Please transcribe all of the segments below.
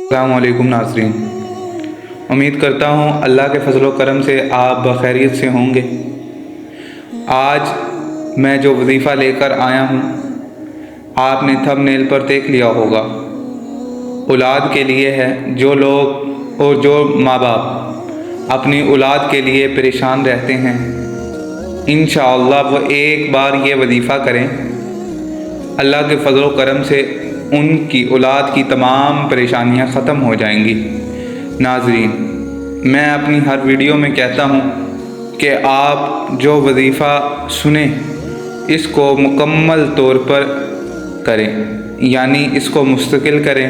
السلام علیکم ناظرین، امید کرتا ہوں اللہ کے فضل و کرم سے آپ بخیریت سے ہوں گے۔ آج میں جو وظیفہ لے کر آیا ہوں آپ نے تھمب نیل پر دیکھ لیا ہوگا، اولاد کے لیے ہے۔ جو لوگ اور جو ماں باپ اپنی اولاد کے لیے پریشان رہتے ہیں، انشاءاللہ وہ ایک بار یہ وظیفہ کریں، اللہ کے فضل و کرم سے ان کی اولاد کی تمام پریشانیاں ختم ہو جائیں گی۔ ناظرین، میں اپنی ہر ویڈیو میں کہتا ہوں کہ آپ جو وظیفہ سنیں اس کو مکمل طور پر کریں، یعنی اس کو مستقل کریں۔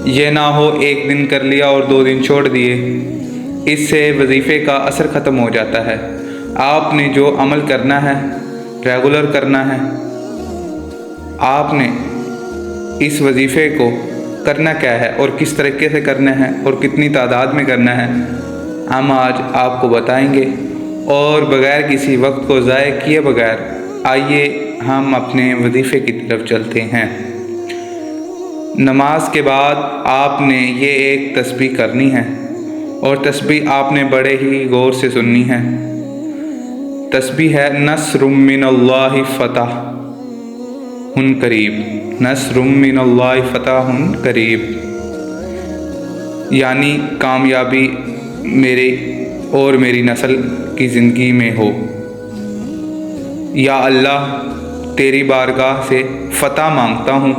یہ نہ ہو ایک دن کر لیا اور 2 دن چھوڑ دیے، اس سے وظیفے کا اثر ختم ہو جاتا ہے۔ آپ نے جو عمل کرنا ہے ریگولر کرنا ہے۔ آپ نے اس وظیفے کو کرنا کیا ہے اور کس طریقے سے کرنا ہے اور کتنی تعداد میں کرنا ہے، ہم آج آپ کو بتائیں گے۔ اور بغیر کسی وقت کو ضائع کیے بغیر آئیے ہم اپنے وظیفے کی طرف چلتے ہیں۔ نماز کے بعد آپ نے یہ ایک تسبیح کرنی ہے، اور تسبیح آپ نے بڑے ہی غور سے سننی ہے۔ تسبیح ہے نصر من اللہ فتح قریب، نصر من اللہ فتح قریب، یعنی کامیابی میرے اور میری نسل کی زندگی میں ہو۔ یا اللہ، تیری بارگاہ سے فتح مانگتا ہوں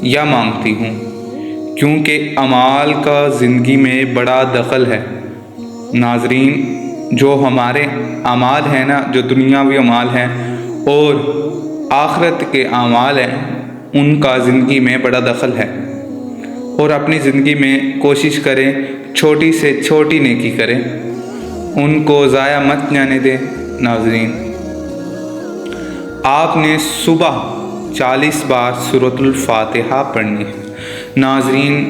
یا مانگتی ہوں، کیونکہ اعمال کا زندگی میں بڑا دخل ہے۔ ناظرین، جو ہمارے اعمال ہیں نا، جو دنیاوی اعمال ہیں اور آخرت کے اعمال ہیں، ان کا زندگی میں بڑا دخل ہے۔ اور اپنی زندگی میں کوشش کریں چھوٹی سے چھوٹی نیکی کریں، ان کو ضائع مت جانے دیں۔ ناظرین، آپ نے صبح 40 بار سورۃ الفاتحہ پڑھنی ہے۔ ناظرین،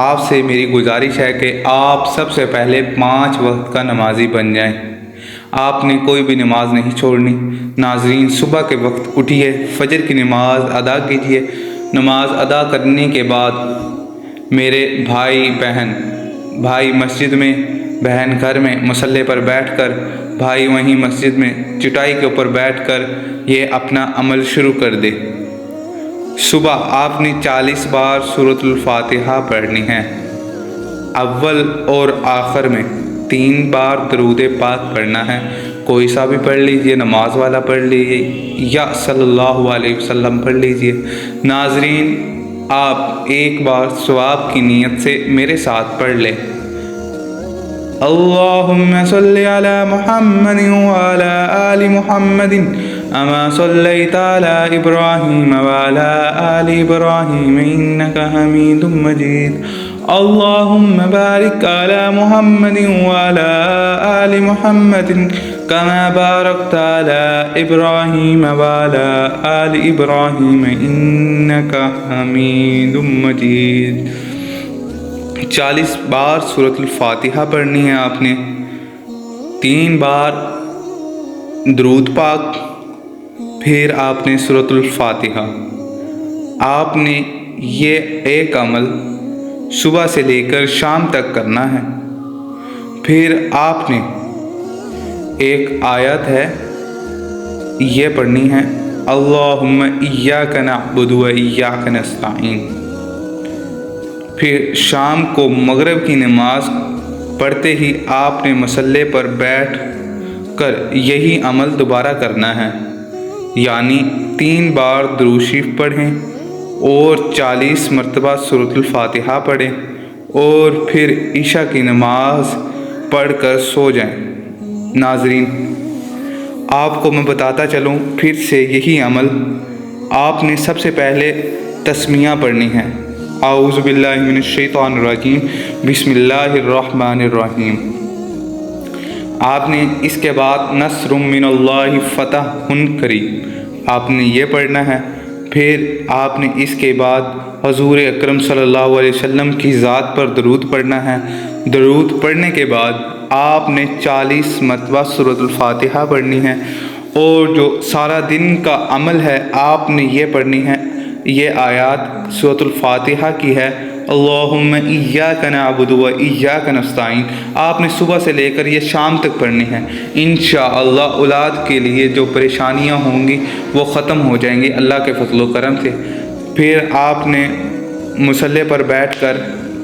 آپ سے میری گزارش ہے کہ آپ سب سے پہلے 5 وقت کا نمازی بن جائیں۔ آپ نے کوئی بھی نماز نہیں چھوڑنی۔ ناظرین، صبح کے وقت اٹھیے، فجر کی نماز ادا کیجیے۔ نماز ادا کرنے کے بعد میرے بھائی مسجد میں، بہن گھر میں مصلی پر بیٹھ کر، بھائی وہیں مسجد میں چٹائی کے اوپر بیٹھ کر یہ اپنا عمل شروع کر دے۔ صبح آپ نے 40 بار سورۃ الفاتحہ پڑھنی ہے۔ اول اور آخر میں 3 بار درود پاک پڑھنا ہے۔ کوئی سا بھی پڑھ لیجئے، نماز والا پڑھ لیجئے یا صلی اللہ علیہ وسلم پڑھ لیجئے۔ ناظرین، آپ ایک بار ثواب کی نیت سے میرے ساتھ پڑھ لیں۔ اللہم صلی علی محمد وعلی آل محمد اما صلیت علی ابراہیم وعلی آل ابراہیم انک حمید مجید۔ اللہم بارک علی محمد وعلی آل محمد کما بارکت علی ابراہیم وعلی آل ابراہیم انک حمید مجید۔ 40 بار سورۃ الفاتحہ پڑھنی ہے آپ نے، 3 بار درود پاک، پھر آپ نے سورۃ الفاتحہ۔ آپ نے یہ ایک عمل صبح سے لے کر شام تک کرنا ہے۔ پھر آپ نے ایک آیت ہے یہ پڑھنی ہے، اللہم ایاک نعبد و ایاک نستعین۔ پھر شام کو مغرب کی نماز پڑھتے ہی آپ نے مصلی پر بیٹھ کر یہی عمل دوبارہ کرنا ہے، یعنی 3 بار درود شریف پڑھیں اور 40 مرتبہ سورۃ الفاتحہ پڑھیں، اور پھر عشاء کی نماز پڑھ کر سو جائیں۔ ناظرین، آپ کو میں بتاتا چلوں پھر سے یہی عمل۔ آپ نے سب سے پہلے تسمیہ پڑھنی ہے، اعوذ باللہ من الشیطان الرجیم، بسم اللہ الرحمن الرحیم۔ آپ نے اس کے بعد نصر من اللہ فتح قریب آپ نے یہ پڑھنا ہے۔ پھر آپ نے اس کے بعد حضور اکرم صلی اللہ علیہ وسلم کی ذات پر درود پڑھنا ہے۔ درود پڑھنے کے بعد آپ نے 40 مرتبہ سورۃ الفاتحہ پڑھنی ہے، اور جو سارا دن کا عمل ہے آپ نے یہ پڑھنی ہے۔ یہ آیات سورۃ الفاتحہ کی ہے اللہم ایاک نعبد و ایاک نستعین آپ نے صبح سے لے کر یہ شام تک پڑھنی ہے۔ انشاءاللہ اولاد کے لیے جو پریشانیاں ہوں گی وہ ختم ہو جائیں گی اللہ کے فضل و کرم سے۔ پھر آپ نے مصلی پر بیٹھ کر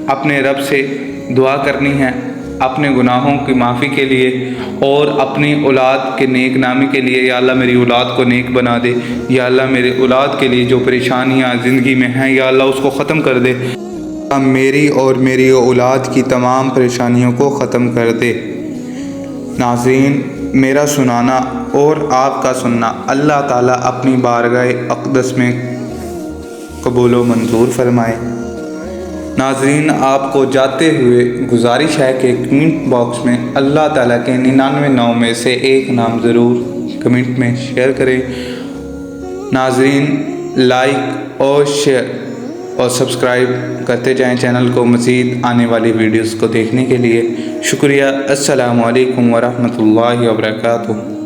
اپنے رب سے دعا کرنی ہے اپنے گناہوں کی معافی کے لیے اور اپنی اولاد کے نیک نامی کے لیے۔ یا اللہ میری اولاد کو نیک بنا دے، یا اللہ میرے اولاد کے لیے جو پریشانیاں زندگی میں ہیں یا اللہ اس کو ختم کر دے، میری اور میری اولاد کی تمام پریشانیوں کو ختم کر دے۔ ناظرین، میرا سنانا اور آپ کا سننا اللہ تعالیٰ اپنی بارگاہ اقدس میں قبول و منظور فرمائے۔ ناظرین، آپ کو جاتے ہوئے گزارش ہے کہ کمنٹ باکس میں اللہ تعالیٰ کے 99 نام میں سے ایک نام ضرور کمنٹ میں شیئر کریں۔ ناظرین، لائک اور شیئر اور سبسکرائب کرتے جائیں چینل کو مزید آنے والی ویڈیوز کو دیکھنے کے لیے۔ شکریہ۔ السلام علیکم ورحمۃ اللہ وبرکاتہ۔